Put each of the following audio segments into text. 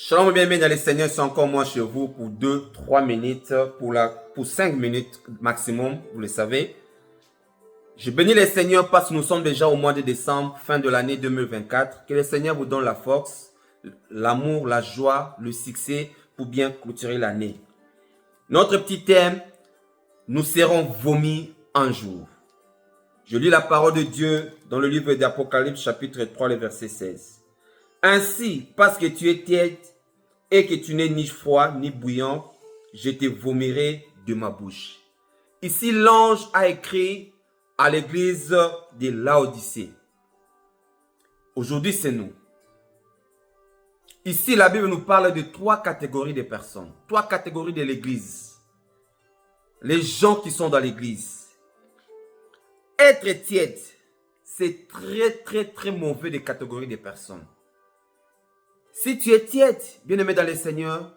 Shalom, bien-aimés dans les Seigneurs, c'est encore moi chez vous pour 2-3 minutes, pour 5 minutes maximum, vous le savez. Je bénis les Seigneurs parce que nous sommes déjà au mois de décembre, fin de l'année 2024. Que le Seigneur vous donne la force, l'amour, la joie, le succès pour bien clôturer l'année. Notre petit thème, nous serons vomis un jour. Je lis la parole de Dieu dans le livre d'Apocalypse chapitre 3, le verset 16. Ainsi, parce que tu es tiède et que tu n'es ni froid ni bouillant, je te vomirai de ma bouche. Ici, l'ange a écrit à l'église de Laodicée. Aujourd'hui, c'est nous. Ici, la Bible nous parle de 3 catégories de personnes. 3 catégories de l'église. Les gens qui sont dans l'église. Être tiède, c'est très mauvais des catégories de personnes. Si tu es tiède, bien-aimé dans le Seigneur,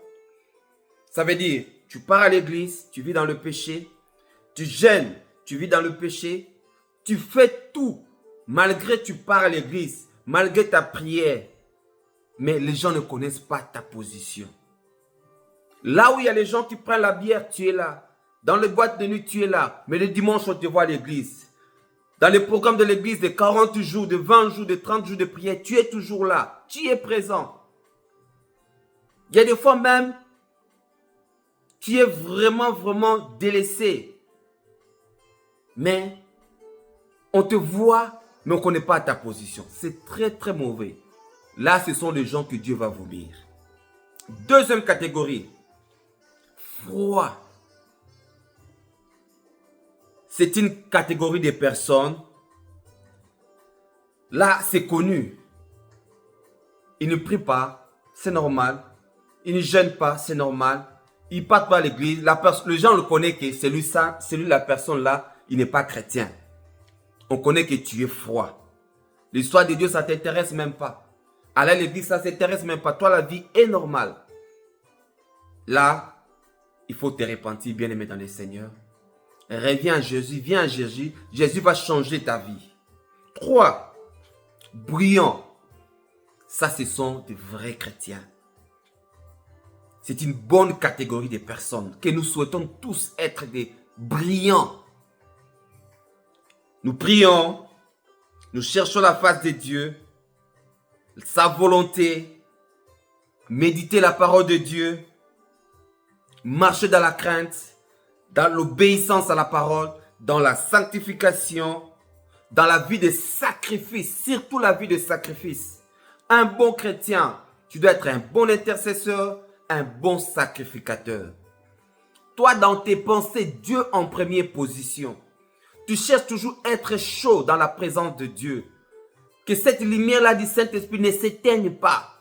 ça veut dire, tu pars à l'église, tu vis dans le péché, tu jeûnes, tu vis dans le péché, tu fais tout, malgré tu pars à l'église, malgré ta prière, mais les gens ne connaissent pas ta position. Là où il y a les gens qui prennent la bière, tu es là. Dans les boîtes de nuit, tu es là, mais le dimanche, on te voit à l'église. Dans les programmes de l'église de 40 jours, de 20 jours, de 30 jours de prière, tu es toujours là, tu es présent. Il y a des fois même, tu es vraiment délaissé. Mais on te voit, mais on ne connaît pas ta position. C'est très mauvais. Là, ce sont les gens que Dieu va vomir. Deuxième catégorie, froid. C'est une catégorie de personnes. Là, c'est connu. Ils ne prient pas, c'est normal. Ils ne jeûnent pas, c'est normal. Ils ne partent pas à l'église. Les gens le connaissent que celui la personne là, il n'est pas chrétien. On connaît que tu es froid. L'histoire de Dieu, ça ne t'intéresse même pas. Aller à l'église, ça ne t'intéresse même pas. Toi, la vie est normale. Là, il faut te repentir, bien-aimé dans le Seigneur. Reviens à Jésus, viens à Jésus. Jésus va changer ta vie. 3. Brillant. Ça, ce sont des vrais chrétiens. C'est une bonne catégorie de personnes que nous souhaitons tous être des brillants. Nous prions, nous cherchons la face de Dieu, sa volonté, méditer la parole de Dieu, marcher dans la crainte, dans l'obéissance à la parole, dans la sanctification, dans la vie de sacrifice, surtout la vie de sacrifice. Un bon chrétien, tu dois être un bon intercesseur, un bon sacrificateur. Toi, dans tes pensées, Dieu en première position. Tu cherches toujours à être chaud dans la présence de Dieu. Que cette lumière-là du Saint-Esprit ne s'éteigne pas.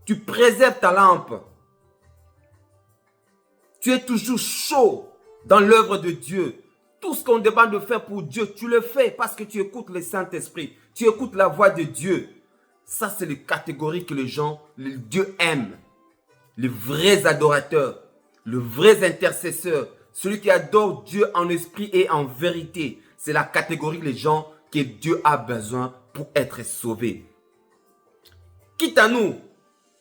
Tu préserves ta lampe. Tu es toujours chaud dans l'œuvre de Dieu. Tout ce qu'on demande de faire pour Dieu, tu le fais parce que tu écoutes le Saint-Esprit. Tu écoutes la voix de Dieu. Ça, c'est les catégories que Dieu aime. Les vrais adorateurs, le vrai intercesseur, celui qui adore Dieu en esprit et en vérité. C'est la catégorie des gens que Dieu a besoin pour être sauvés. Quitte à nous,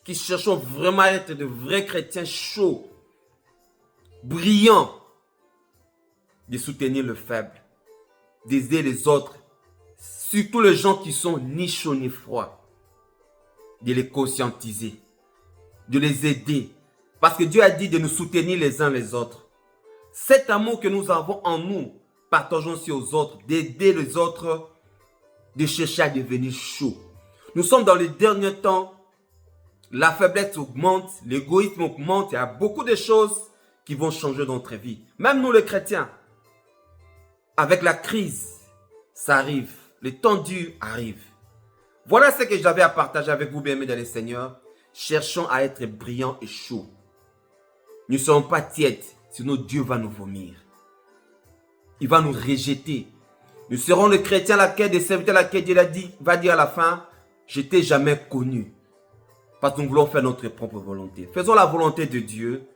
qui cherchons vraiment à être de vrais chrétiens chauds, brillants, de soutenir le faible, d'aider les autres, surtout les gens qui sont ni chauds ni froids, de les conscientiser, de les aider. Parce que Dieu a dit de nous soutenir les uns les autres. Cet amour que nous avons en nous, partageons aussi aux autres, d'aider les autres, de chercher à devenir chauds. Nous sommes dans les derniers temps, la faiblesse augmente, l'égoïsme augmente, il y a beaucoup de choses qui vont changer dans notre vie. Même nous les chrétiens, avec la crise, ça arrive, les temps durs arrivent. Voilà ce que j'avais à partager avec vous, bien-aimés dans le Seigneur. Cherchons à être brillants et chauds. Ne soyons pas tièdes, sinon Dieu va nous vomir. Il va nous rejeter. Nous serons les chrétiens des serviteurs à laquelle Dieu va dire à la fin, je t'ai jamais connu. Parce que nous voulons faire notre propre volonté. Faisons la volonté de Dieu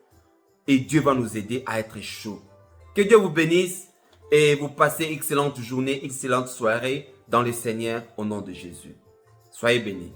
et Dieu va nous aider à être chauds. Que Dieu vous bénisse et vous passez excellente journée, excellente soirée dans le Seigneur au nom de Jésus. Soyez bénis.